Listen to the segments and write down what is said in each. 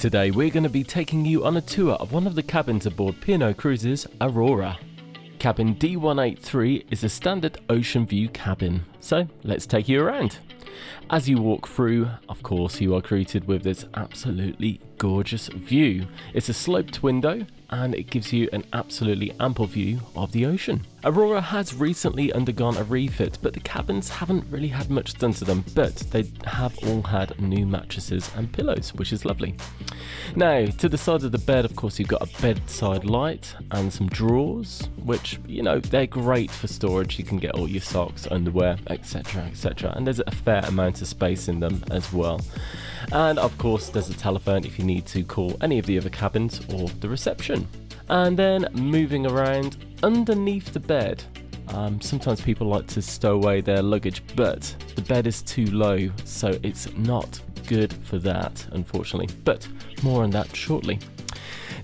Today we're going to be taking you on a tour of one of the cabins aboard P&O Cruises Aurora. Cabin D183 is a standard ocean view cabin, so let's take you around. As you walk through, of course, you are greeted with this absolutely gorgeous view. It's a sloped window and it gives you an absolutely ample view of the ocean. Aurora has recently undergone a refit, but the cabins haven't really had much done to them, but they have all had new mattresses and pillows, which is lovely. Now, to the side of the bed, of course, you've got a bedside light and some drawers, which, you know, they're great for storage. You can get all your socks, underwear, etc, etc, and there's a fair amount of space in them as well. And of course, there's a telephone if you need to call any of the other cabins or the reception. And then moving around underneath the bed, sometimes people like to stow away their luggage, but the bed is too low, so it's not good for that, unfortunately, but more on that shortly.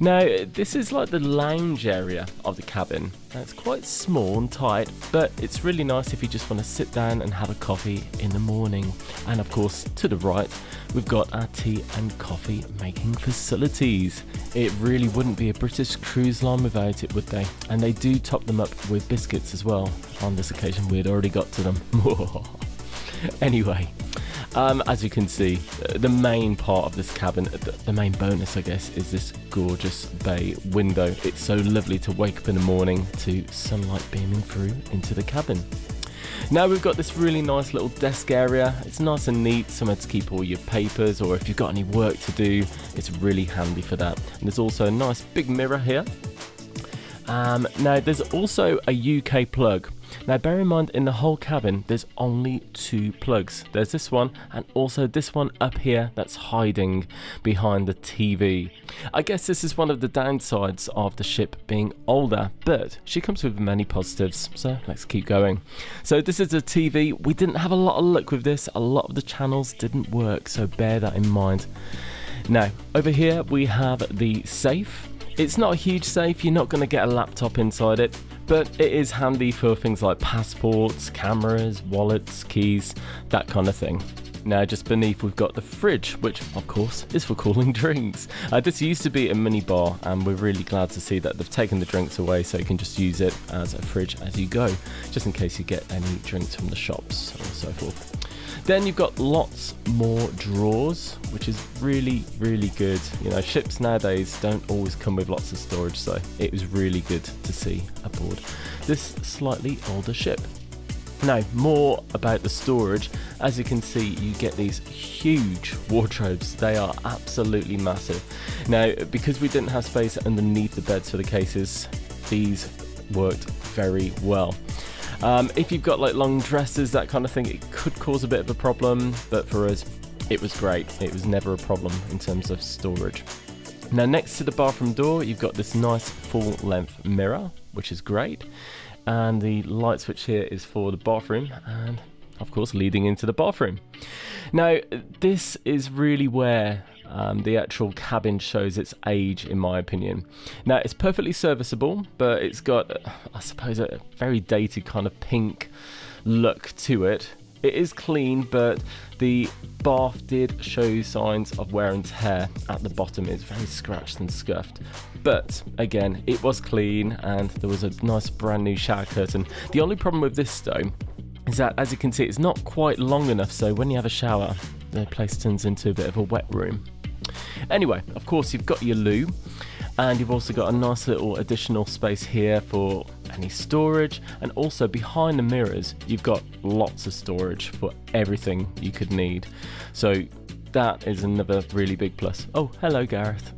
Now, this is like the lounge area of the cabin. Now, it's quite small and tight, but it's really nice if you just want to sit down and have a coffee in the morning. And of course, to the right, we've got our tea and coffee making facilities. It really wouldn't be a British cruise line without it, would they? And they do top them up with biscuits as well. On this occasion, we had already got to them. Anyway, as you can see, the main part of this cabin, the main bonus, I guess, is this gorgeous bay window. It's so lovely to wake up in the morning to sunlight beaming through into the cabin. Now we've got this really nice little desk area. It's nice and neat, somewhere to keep all your papers, or if you've got any work to do, it's really handy for that. And there's also a nice big mirror here. Now there's also a UK plug. Now bear in mind, in the whole cabin there's only two plugs. There's this one and also this one up here that's hiding behind the TV. I guess this is one of the downsides of the ship being older, but she comes with many positives, so let's keep going. So this is a TV. We didn't have a lot of luck with this. A lot of the channels didn't work, so bear that in mind. Now over here we have the safe. It's not a huge safe, you're not going to get a laptop inside it, but it is handy for things like passports, cameras, wallets, keys, that kind of thing. Now just beneath we've got the fridge, which of course is for cooling drinks. This used to be a mini bar, and we're really glad to see that they've taken the drinks away so you can just use it as a fridge as you go, just in case you get any drinks from the shops or so forth. Then you've got lots more drawers, which is really, really good. You know, ships nowadays don't always come with lots of storage, so it was really good to see aboard this slightly older ship. Now, more about the storage. As you can see, you get these huge wardrobes. They are absolutely massive. Now, because we didn't have space underneath the beds for the cases, these worked very well. If you've got like long dresses, that kind of thing, it could cause a bit of a problem, but for us, it was great. It was never a problem in terms of storage. Now, next to the bathroom door, you've got this nice full-length mirror, which is great. And the light switch here is for the bathroom, and of course, leading into the bathroom. Now, this is really where the actual cabin shows its age, in my opinion. Now, it's perfectly serviceable, but it's got, I suppose, a very dated kind of pink look to it. It is clean, but the bath did show signs of wear and tear at the bottom. It's very scratched and scuffed. But again, it was clean, and there was a nice brand new shower curtain. The only problem with this though is that, as you can see, it's not quite long enough, so when you have a shower, the place turns into a bit of a wet room. Anyway, of course, you've got your loo, and you've also got a nice little additional space here for any storage, and also behind the mirrors you've got lots of storage for everything you could need, so that is another really big plus. Oh, hello Gareth.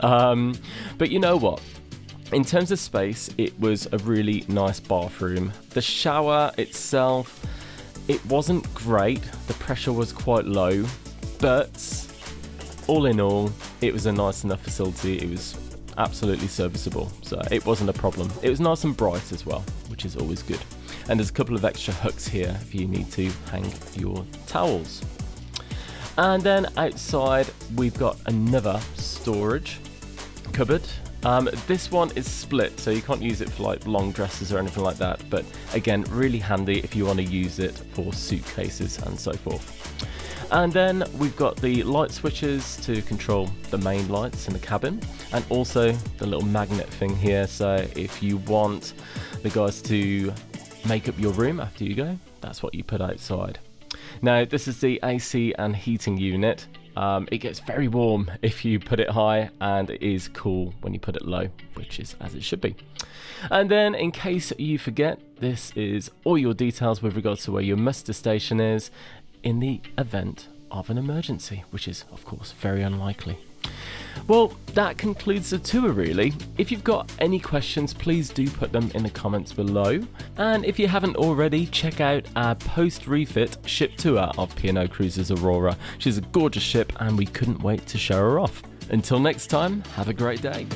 But you know what, in terms of space, it was a really nice bathroom. The shower itself, it wasn't great, the pressure was quite low, but all in all, it was a nice enough facility. It was absolutely serviceable, so it wasn't a problem. It was nice and bright as well, which is always good. And there's a couple of extra hooks here if you need to hang your towels. And then outside, we've got another storage cupboard. This one is split, so you can't use it for like long dresses or anything like that, but again, really handy if you want to use it for suitcases and so forth. And then we've got the light switches to control the main lights in the cabin, and also the little magnet thing here, so if you want the guys to make up your room after you go, that's what you put outside. Now this is the AC and heating unit. It gets very warm if you put it high, and it is cool when you put it low, which is as it should be. And then in case you forget, this is all your details with regards to where your muster station is in the event of an emergency, which is of course very unlikely. Well, that concludes the tour really. If you've got any questions, please do put them in the comments below. And if you haven't already, check out our post-refit ship tour of P&O Cruises Aurora. She's a gorgeous ship and we couldn't wait to show her off. Until next time, have a great day.